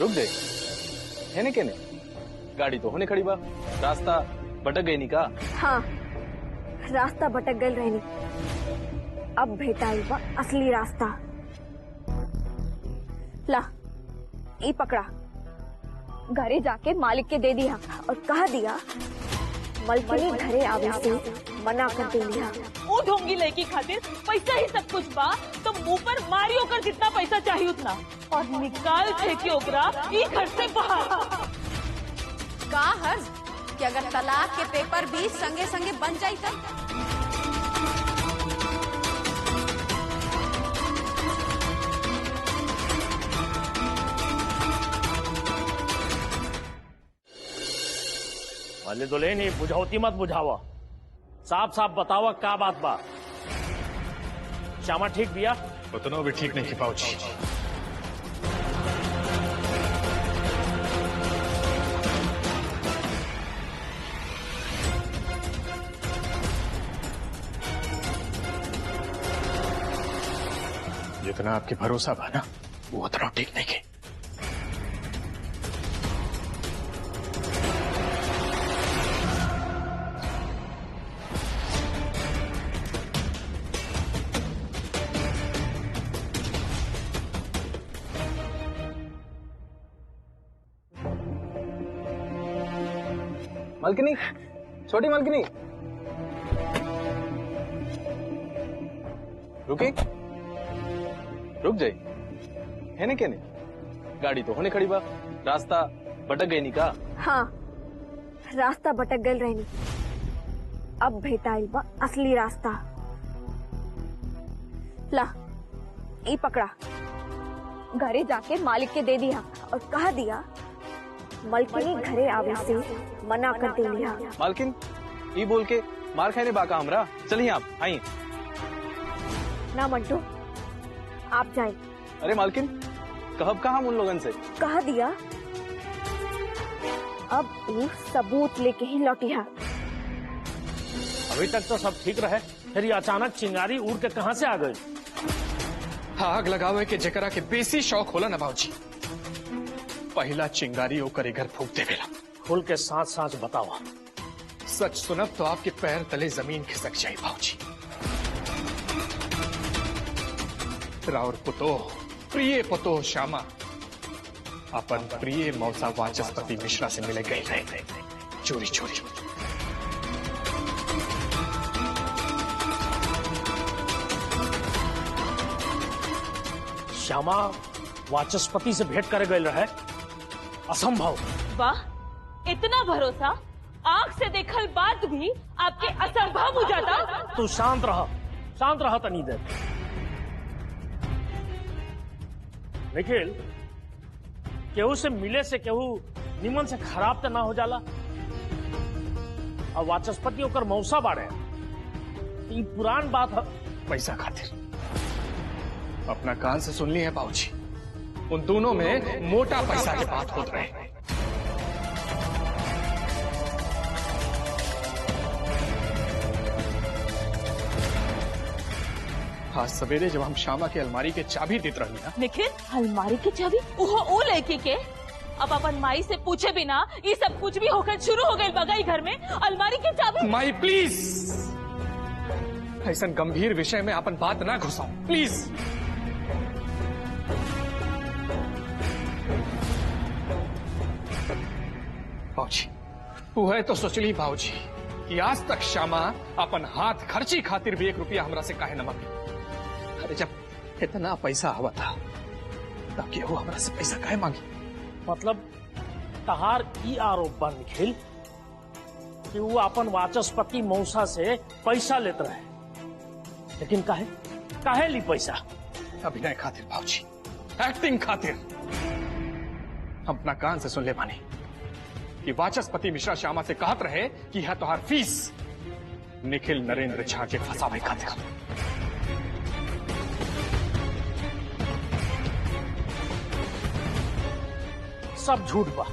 रुक दे है ने केने गाड़ी तो होने खड़ी बा रास्ता भटक गई नी का। हाँ रास्ता भटक गई रहनी, अब भेटाई बा असली रास्ता। ला ई पकड़ा, घरे जाके मालिक के दे दिया और कहा दिया मलकिनी घरे आवे से मना कर दे लिया। वो ढोंगी लड़की खातिर पैसा ही सब कुछ बा, तो मुंह पर मारी होकर जितना पैसा चाहिए उतना और निकाल फेंकी ओकरा ई घर से बाहर। का हर्ज कि अगर तलाक के पेपर भी संगे संगे बन जाई तब? वाले तो ले नहीं बुझावती मत बुझावा, साफ साफ बतावा का बात बा। श्यामा ठीक बिया? उतना भी ठीक नहीं पाऊची। जितना आपके भरोसा बा ना वो उतना ठीक नहीं है। मालकिनी, छोटी मालकिनी, रुकी, रुक जाई है ने केने गाड़ी तो होने खड़ी बा रास्ता भटक गई नी का। हाँ रास्ता भटक गई रहनी, अब भेटाई बा असली रास्ता। ला ई पकड़ा, घरे जाके मालिक के दे दिया और कहा दिया मलकिनी घरे आवे से मना कर दे लिया। मालकिन ई बोल के मार खाने बाका हमरा, चलिए आप आइए। ना मंटू आप जाए। अरे मालकिन कहब कहा हम उन लोगन से? कहा दिया अब एक सबूत लेके ही लौटी है। अभी तक तो सब ठीक रहे, फिर ये अचानक चिंगारी उड़ के कहां से आ गई? आग लगावे के जकरा के बेसी शौक होला ना बाबूजी, पहला चिंगारी होकर घर फूक देवेला। खुल के साथ साथ बतावा। सच सुनब तो आपके पैर तले जमीन खिसक जाए बाबूजी। राउर पुतो प्रिय पुतो श्यामा अपन प्रिय मौसा वाचस्पति मिश्रा से मिले गए रहे चोरी चोरी। श्यामा वाचस्पति से भेंट करे गए रहे? असंभव। वाह, इतना भरोसा आंख से देखल बात भी आपके असंभव हो जाता। तू शांत रहा तनी देर। निखिल, केहू से मिले से केहू निमन से खराब तो ना हो जाला। और वाचस्पति होकर मौसा बाड़े, ये पुरान बात है। पैसा खातिर अपना कान से सुन ली है बाबूजी, उन दोनों में मोटा पैसा की बात होत रहे। आज सवेरे जब हम श्यामा के अलमारी के चाबी देते रही ना। निखिल, अलमारी की चाबी? वो लड़की के? अब अपन माई से पूछे बिना ये सब कुछ भी होकर शुरू हो गई बगाई घर में। अलमारी की चाबी? माई प्लीज, ऐसा गंभीर विषय में अपन बात ना घुसाओ प्लीज। बाबूजी वो है तो सोचली बाबूजी कि आज तक श्यामा अपन हाथ खर्ची खातिर भी 1 रुपया हमरा से काहे न मांगी। अरे जब इतना पैसा आवा था तब के वो हमरा से पैसा काहे मांगी? मतलब तहार ई आरोप बा निखिल कि वो अपन वाचस्पति मौसा से पैसा लेते रहे, लेकिन काहे ली पैसा? अभिनय खातिर बाबूजी, एक्टिंग खातिर। हम अपना कान से सुन ले मानी कि वाचस्पति मिश्रा श्यामा से कहत रहे कि यह तोहार फीस निखिल नरेंद्र झा के फंसावे खातिर। सब झूठ बा।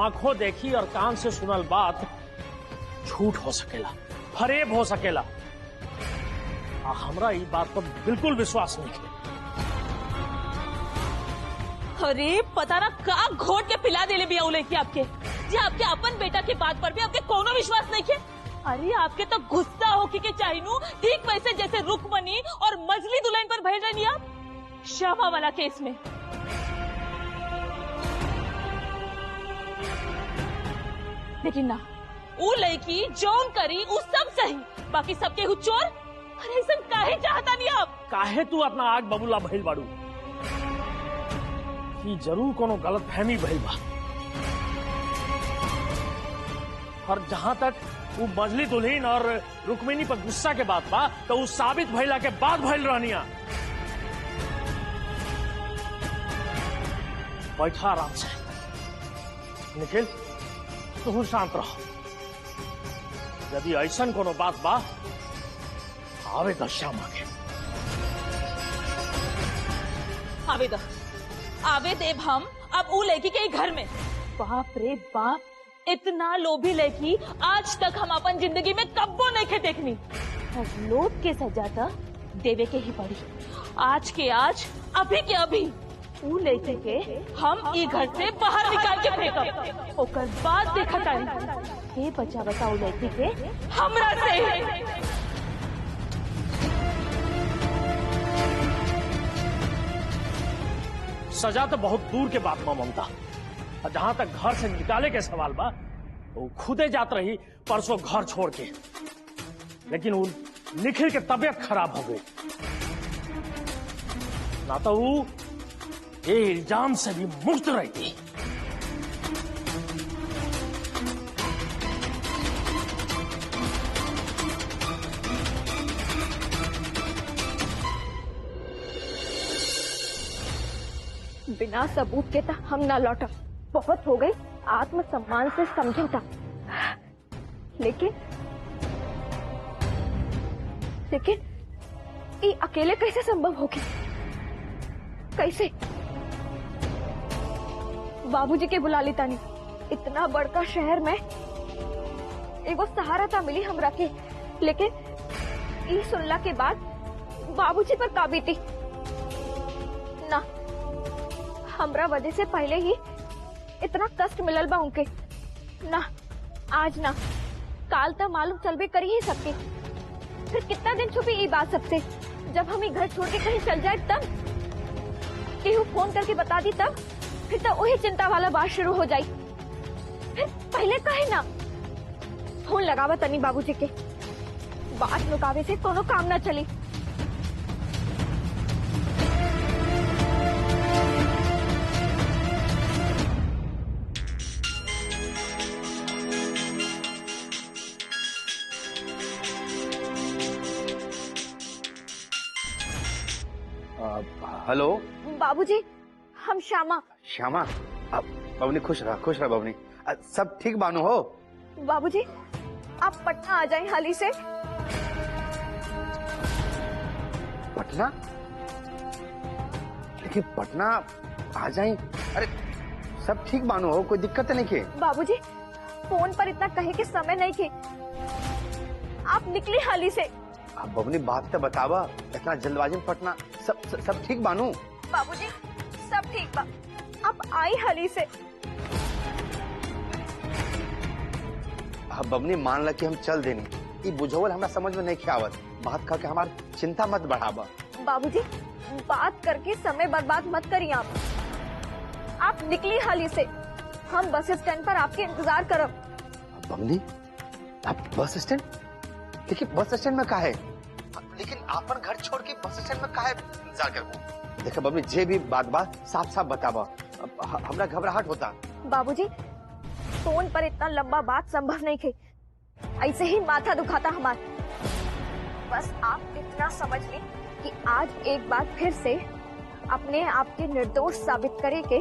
आंखों देखी और कान से सुनल बात झूठ हो सकेला, फरेब हो सकेला। हमरा ई बात पर बिल्कुल विश्वास नहीं है। अरे पता ना का घोट के पिला देले बिया लड़की आपके, जी आपके अपन बेटा के बात पर भी आपके कोनो विश्वास नहीं के। अरे आपके तो गुस्सा होके के चाहिए ठीक वैसे जैसे रुकमनी और मजली दुल्हन पर भेज रही आप श्यामा वाला केस में। लेकिन ना वो लड़की जौन करी वो सब सही, बाकी सबके हु चोर। अरे ऐसा काहे चाहता नहीं आप? काहे तू अपना आग बबूला भइल बाड़ू? कि जरूर कोनो गलत फहमी भइल बा। और जहां तक वो मजली दुल्हन और रुक्मिणी पर गुस्सा के बात बा, तो वो साबित भइला के बाद भइल रहनिया। बैठा आराम से। निखिल तू शांत रहो। यदि ऐसा कोनो बात बा आवे तो श्यामा के आवे देव हम अब वो लड़की के घर में। बाप रे बाप, इतना लोभी लड़की आज तक हम अपन जिंदगी में कब्बो नहीं खे देखनी। और लोभ के सजा तो देवे के ही पड़ी। आज के आज, अभी के अभी वो लड़की के हम ई घर से बाहर निकाल के फेंकब। ओकर बाद देखा तारी के बचा बता वो लड़की के हमरा से। सजा तो बहुत दूर के बात में ममता। और जहां तक घर से निकाले के सवाल बा, वो खुदे जात रही परसों घर छोड़ के। लेकिन वो निखिल के तबीयत खराब हो गई ना, तो वो ये इल्जाम से भी मुक्त रहती। बिना सबूत के तो हम ना लौटा। बहुत हो गई आत्मसम्मान से समझौता। लेकिन ये अकेले कैसे संभव होगी? कैसे? बाबूजी के बुला लेता नहीं। इतना बड़का शहर में एगो सहारा था मिली हमरा के, लेकिन ये सुनला के बाद बाबूजी पर का बीती ना। हमरा वजह से पहले ही इतना कष्ट मिलल बा उनके ना। आज ना काल तक मालूम चलबे करी ही सबके। फिर कितना दिन छुपी ये बात सबसे? जब हम ये घर छोड़ के कहीं चल जाए तब केहू फोन करके बता दी तब फिर तो वही चिंता वाला बात शुरू हो जाई। फिर पहले कहे ना फोन लगावा तनी बाबूजी के। बात लुकावे से कोनो काम ना चली। हेलो बाबूजी, हम श्यामा। श्यामा, बबनी खुश रहा बबनी। सब ठीक बानू हो? बाबूजी आप पटना आ जाएं हाली से। पटना? लेकिन पटना आ जाएं? अरे सब ठीक बानू हो, कोई दिक्कत नहीं के? बाबूजी फोन पर इतना कहे के समय नहीं के। आप निकली हाली से। अब बबनी बात तो बतावा, इतना जल्दबाजी में पटना सब ठीक बानू? बाबूजी सब ठीक बा, आप आई हाली से। बबनी मान ला कि हम चल देनी, ये बुझावल हमरा समझ में नहीं आवत। बात करके हमारी चिंता मत बढ़ावा। बाबूजी बात करके समय बर्बाद मत करिए आप निकली हाली से। हम बस स्टैंड पर आपके इंतजार करब। बबनी आप बस स्टैंड? लेकिन बस स्टैंड में का है? लेकिन आपन घर छोड़ के बस स्टैंड में का है इंतजार करबो? देखो बबनी जे भी बात साफ साफ बतावा, हमरा घबराहट होता। बाबूजी फोन पर इतना लंबा बात संभव नहीं थे। ऐसे ही माथा दुखाता हमारा। बस आप इतना समझ लें कि आज एक बार फिर से अपने आप के निर्दोष साबित करे के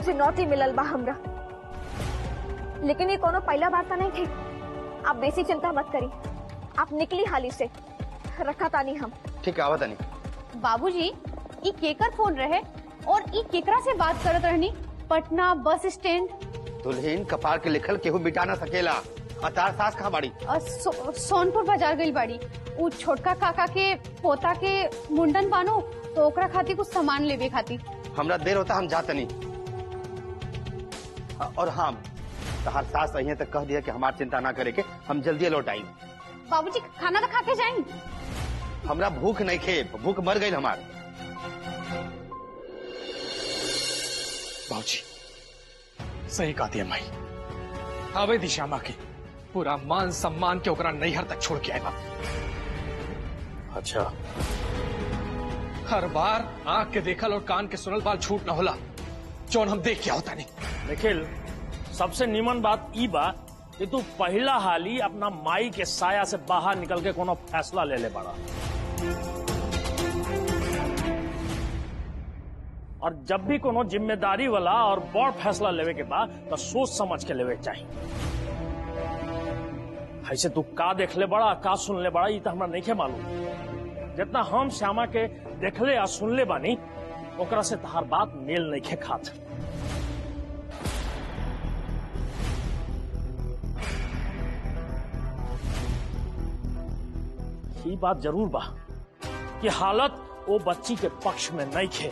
चुनौती मिलल बा हमरा। लेकिन ये कोनो पहला बात नहीं थी। आप बेसी चिंता मत करी, आप निकली हाली से। रखा तानी हम। ठीक है, आवा तानी। बाबूजी ई केकर फोन रहे और ई केकरा से बात करत रहनी? Patna bus stand? दुल्हन कपार के लिखल केहू मिटा ना सकेला। तार सास कहाँ बाड़ी? सोनपुर बाजार गई बाड़ी। वो छोटका काका के पोता के मुंडन बानो, तो ओकरा खातिर कुछ सामान लेवे खातिर। हमरा देर होता, हम जात नहीं। और हाँ, तहार सास अहिए तक कह दिया कि हमार चिंता ना करे के, हम जल्दी लौट आई। बाबूजी खाना तो खा के जाएं। हमरा भूख नहीं खे, भूख मर गई हमार। बाबूजी सही कहा दिया माई, आवे दी श्यामा के पूरा मान सम्मान के ओकरा नैहर तक छोड़ के आए बा। अच्छा, हर बार आंख के देखल और कान के सुनल बाल झूठ न होला, जौन हम देख के होता नहीं। निखिल, सबसे नीमन बात ई बा कि तू पहला हाली अपना माई के साया से बाहर निकल के कोनो फैसला ले ले बड़ा। और जब भी कोनो जिम्मेदारी वाला और बड़ फैसला लेवे के बाद तो सोच समझ के लेवे चाहिए। ऐसे तू का देख ले बड़ा, का सुन ले बड़ा, ये तो हमरा नहीं मालूम। जितना हम श्यामा के देखले या सुन ले बानी, ओकरा से तहार बात मेल नहीं खे खात। ये बात जरूर बा कि हालत वो बच्ची के पक्ष में नहीं खे,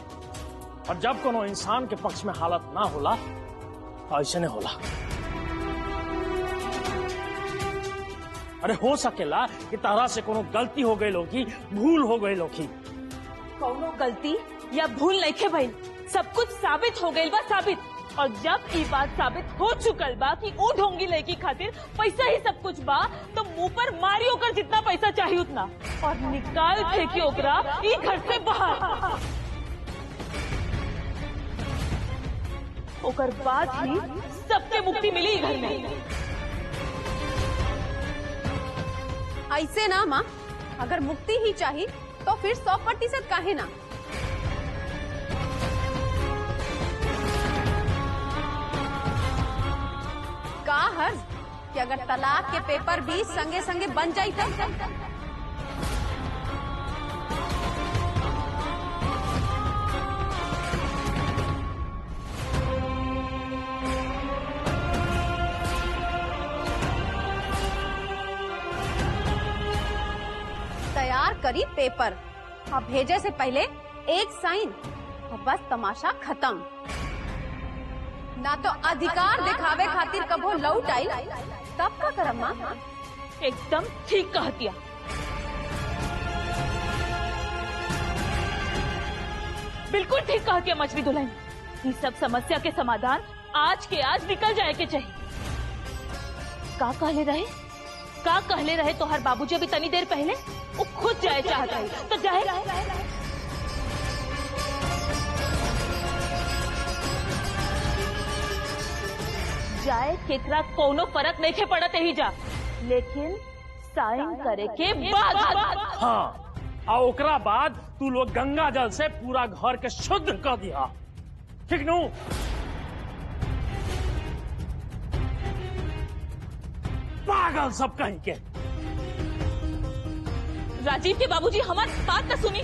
और जब कोनो इंसान के पक्ष में हालत ना होला तो ऐसे नहीं होला। अरे हो सकेला कि तारा से कोनो गलती हो गई लोगी, भूल हो गई लोगी। कौनो गलती या भूल नहीं खे भाई, सब कुछ साबित हो गई बा, साबित। और जब ये बात साबित हो चुकल बा कि वो ढोंगी लड़की खातिर पैसा ही सब कुछ बा, तो मुंह पर मारी होकर जितना पैसा चाहिए उतना, और निकाल फेंकी ओकरा ये घर से बाहर। ओकर बाद ही सबके मुक्ति मिली घर में। ऐसे ना माँ, अगर मुक्ति ही चाहिए तो फिर 100% काहे ना। का हर्ज कि अगर तलाक के पेपर भी संगे संगे बन जाए तब। तैयार करी पेपर, अब भेजे से पहले एक साइन, और बस तमाशा खत्म। ना तो अधिकार दिखावे खातिर कबो लौट आई, तब का करम माँ। एकदम ठीक कहतिया। बिल्कुल ठीक कहतिया मछली दुल्हन। ये सब समस्या के समाधान आज के आज निकल जाए के चाहिए। का कहले रहे तो हर बाबूजी अभी तनी देर पहले वो खुद जाए चाहता है तो जाए। जाए केकरा कोनो फर्क नहीं थे पड़ते ही जा, लेकिन साइन करे के बाद। हाँ, और ओकरा बाद तू लोग गंगा जल से पूरा घर के शुद्ध कर दिया, ठीक नू? पागल सब कहीं के। राजीव के बाबूजी हमारी बात तो सुनी,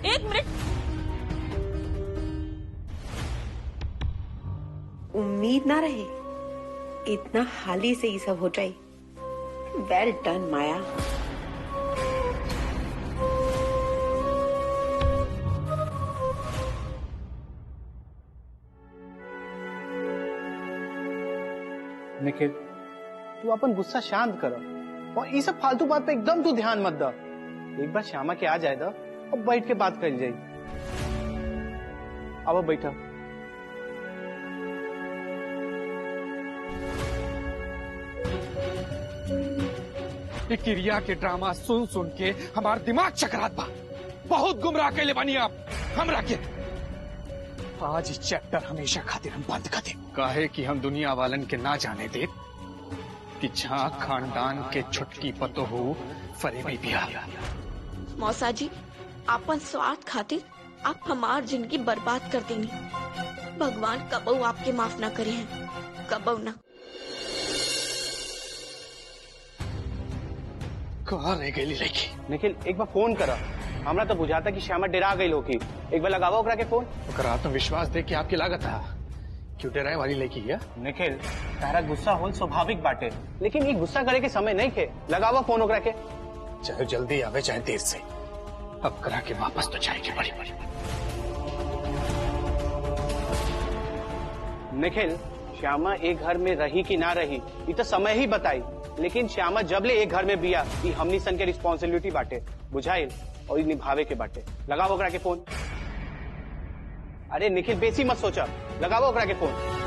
एक मिनट। उम्मीद ना रहे इतना हाली से ये सब हो जाए। वेल डन माया। निखिल, तू अपन गुस्सा शांत कर और ये सब फालतू बात पे एकदम तू ध्यान मत द। एक बार श्यामा के आ जाए दा और बैठ के बात कर जाए। अब बैठा। ये क्रिया के ड्रामा सुन सुन के हमार दिमाग चकरात बा। बहुत गुमराह कैले बानी आप हमरा के। आज इस चैप्टर हमेशा खातिर हम बंद कर दे, काहे कि हम दुनिया वालन के ना जाने दे कि झांक खानदान के छुटकी पतो हो फरेबी बिया। मौसा जी, आपन स्वार्थ खातिर आप हमार जिंदगी बर्बाद कर देनी। भगवान कबऊ आपके माफ ना करे हैं, कबऊ ना। कहाँ रह गई लड़की? निखिल, एक बार फोन करा। हमरा तो बुझाता कि श्यामा डरा गई होगी। एक बार लगावा ओकरा के फोन। ओकरा आत्मविश्वास देख के आपकी लागत है क्यों डराए वाली लड़की है? निखिल, तारा गुस्सा होल स्वाभाविक बाटे, लेकिन ये गुस्सा करे के समय नहीं थे। लगावा फोन ओकरा के। चाहे जल्दी आवे चाहे देर से, अब करा के वापस तो जाएगी बड़ी बड़ी। निखिल, श्यामा एक घर में रही कि ना रही ये तो समय ही बताई, लेकिन श्यामा जब ले एक घर में बिया ये हमनी सन के रिस्पॉन्सिबिलिटी बाटे, बुझाइल और ये निभावे के बाटे। लगाओ ओकरा के फोन। अरे निखिल बेसी मत सोचा, लगाओ ओकरा के फोन।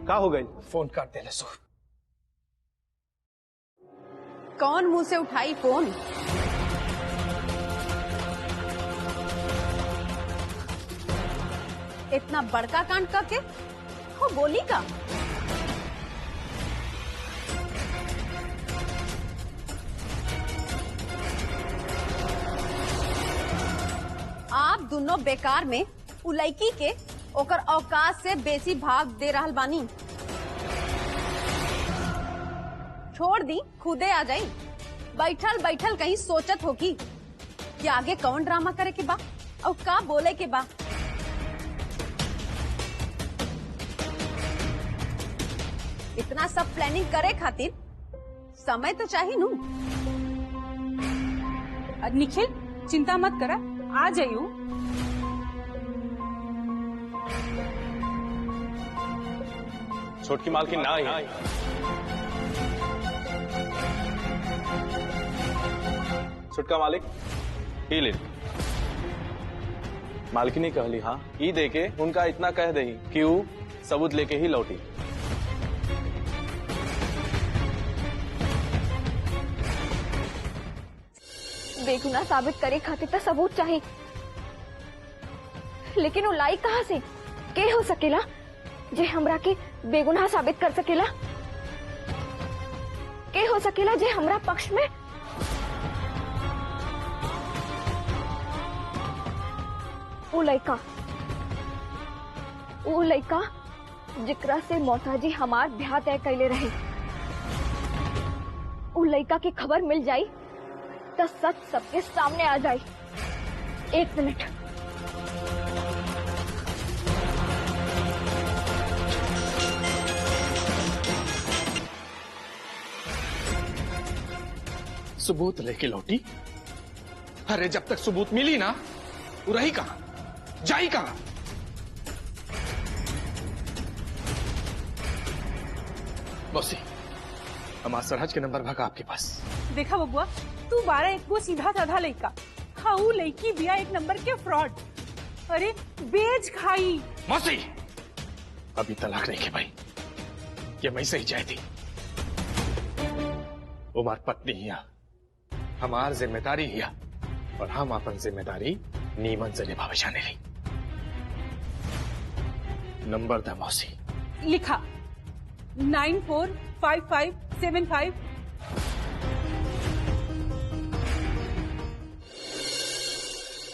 का हो गई? फोन काट दे सो। कौन मुंह से उठाई फोन? इतना बड़का कांड करके वो बोली का? आप दोनों बेकार में उ लड़की के ओकर औकात से बेसी भाग दे रहल बानी। छोड़ दी, खुदे आ जाई। बैठल बैठल कहीं सोचत होगी कि आगे कौन ड्रामा करे के बा और का बोले के बा। इतना सब प्लानिंग करे खातिर समय तो चाहिए नू। निखिल चिंता मत करा, आ जाइयो। छोटकी मालकिन ना आई। छुटका मालिक ही ले। मालकिनी कहली हाँ ई दे के उनका इतना कह दही कि वो सबूत लेके ही लौटी। बेगुनाह साबित करे खातिर तो सबूत चाहिए, लेकिन वो लाई कहाँ से? के हो सकेला जे हमरा के बेगुनाह साबित कर सकेला? के हो सकेला जे हमरा पक्ष में? वो लड़का जिकरा से मौसाजी हमार ब्याह तय कैले रहे। वो लड़का की खबर मिल जाई तो सच सबके सामने आ जाए। एक मिनट। सबूत लेके लौटी? अरे जब तक सबूत मिली ना वो रही कहां, जाई कहां? मौसी हमारा सरहज के नंबर भागा आपके पास। देखा बबुआ, तू 12 एक वो सीधा साधा लड़का। हाँ वो लड़की बिया एक नंबर के फ्रॉड। अरे बेच खाई। मौसी अभी तलाक नहीं के भाई, ये मैं सही चाहती। उमार पत्नी हिया, हमार जिम्मेदारी हिया और हम अपन जिम्मेदारी नीमन से निभावे जाने ली। नंबर दा मौसी। लिखा 945575।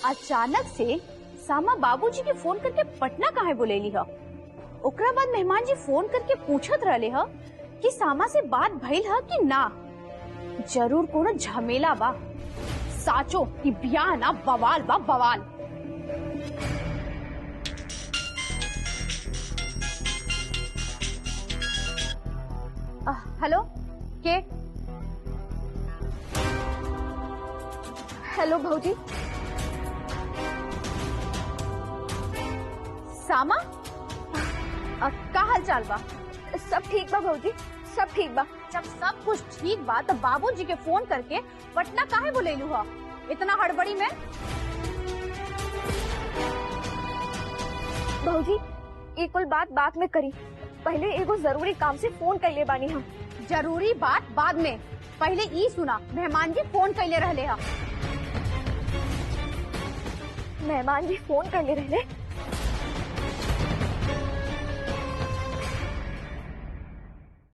अचानक से सामा बाबूजी के फोन करके पटना काहे बोलेली ह? ओकरा बाद मेहमान जी फोन करके पूछत रहले ह कि सामा से बात भइल ह कि ना। जरूर कोनो झमेला बा। साचो कि बियाह ना बवाल बा बवाल। हेलो के? हेलो भौजी। सामा का हाल चाल बा? सब ठीक बा भौजी, सब ठीक बा। जब सब कुछ ठीक बा तो बाबूजी के फोन करके पटना काहे बुलेलू हा इतना हड़बड़ी में? भौजी ये कुल बात बाद में करी, पहले एगो जरूरी काम से फोन कैले बानी हम। जरूरी बात बाद में, पहले ई सुना मेहमान जी फोन कैले रहले हा। मेहमान जी फोन कैले रहले